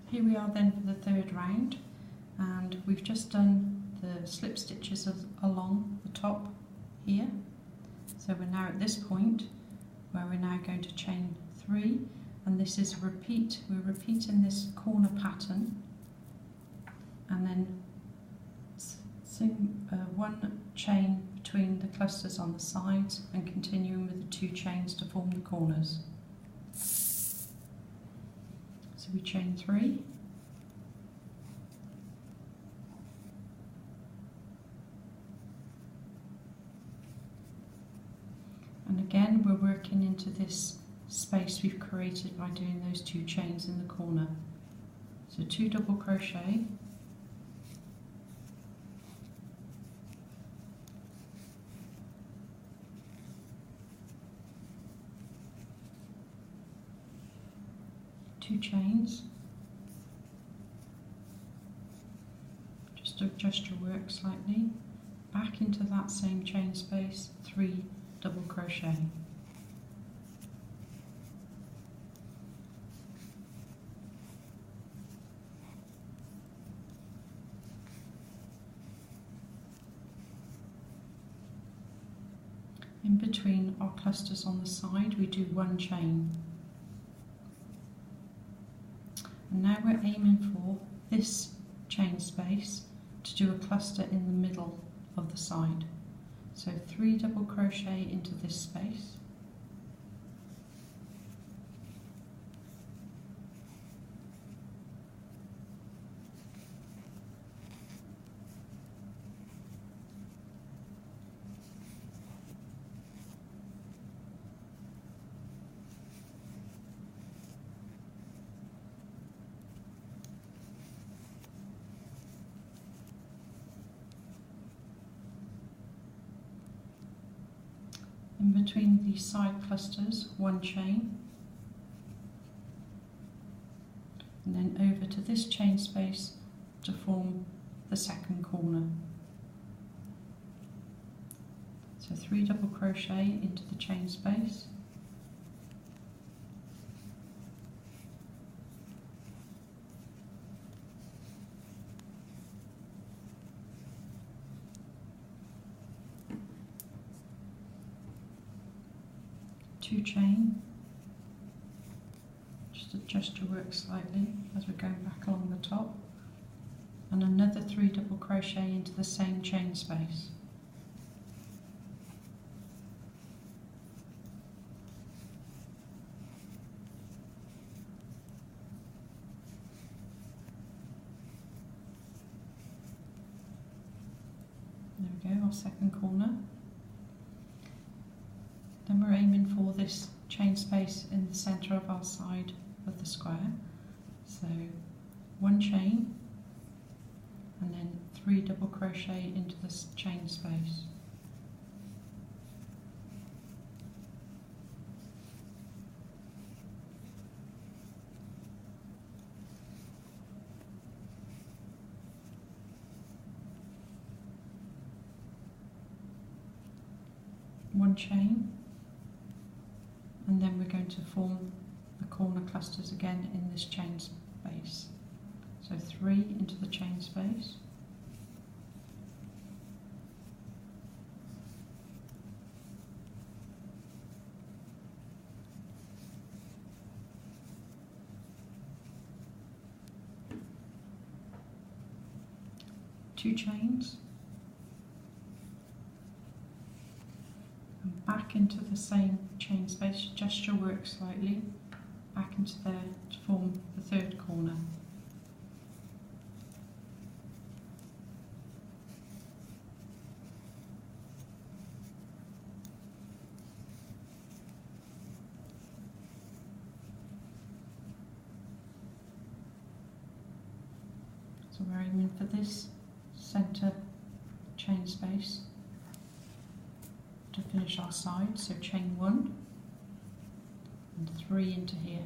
Here we are then for the third round, and we've just done the slip stitches along the top here. So we're now at this point where we're now going to chain 3, and this is a repeat. We're repeating this corner pattern and then one chain between the clusters on the sides and continuing with the 2 chains to form the corners. So we chain 3, and again we're working into this space we've created by doing those 2 chains in the corner. So 2 double crochet, two chains, just to adjust your work slightly, back into that same chain space, 3 double crochet. In between our clusters on the side we do 1 chain. And now we're aiming for this chain space to do a cluster in the middle of the side. So 3 double crochet into this space, in between these side clusters 1 chain, and then over to this chain space to form the second corner. So 3 double crochet into the chain space, two chain, just adjust your work slightly as we're going back along the top, and another 3 double crochet into the same chain space. There we go, our second corner. Then we're aiming for this chain space in the centre of our side of the square. So 1 chain and then 3 double crochet into this chain space. One chain, and then we're going to form the corner clusters again in this chain space. So 3 into the chain space, two chains, and back into the same chain space, adjust your work slightly, back into there to form the third corner. So we're aiming for this centre chain space to finish our side, so chain 1 and 3 into here.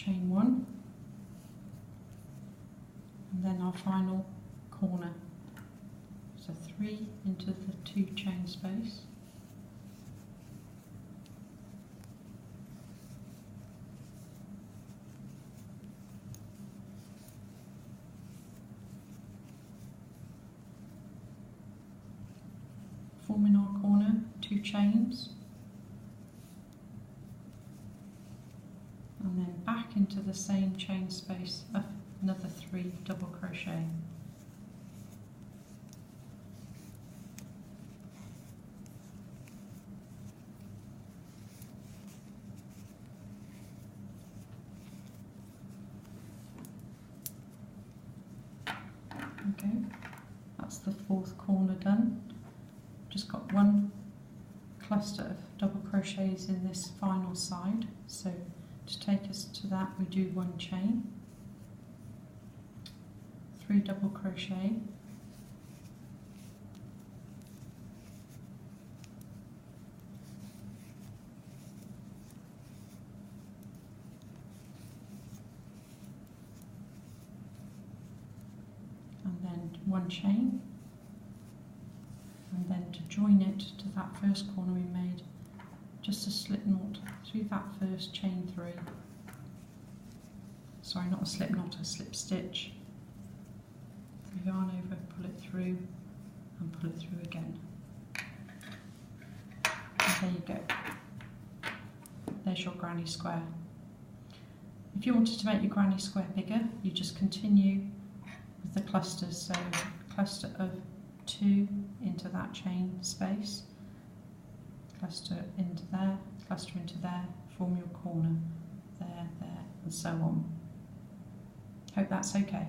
chain 1, and then our final corner. So 3 into the 2 chain space, forming our corner, 2 chains, and then back into the same chain space, another 3 double crochet. Okay, that's the 4th corner done. Just got 1 cluster of double crochets in this final side, so to take us to that we do 1 chain, 3 double crochet, and then 1 chain, and then to join it to that first corner we made, just a slip knot through that first chain 3. Sorry, not a slip knot, a slip stitch. So yarn over, pull it through, and pull it through again. And there you go. There's your granny square. If you wanted to make your granny square bigger, you just continue with the clusters. So cluster of 2 into that chain space, cluster into there, cluster into there, form your corner, there, there, and so on. Hope that's okay.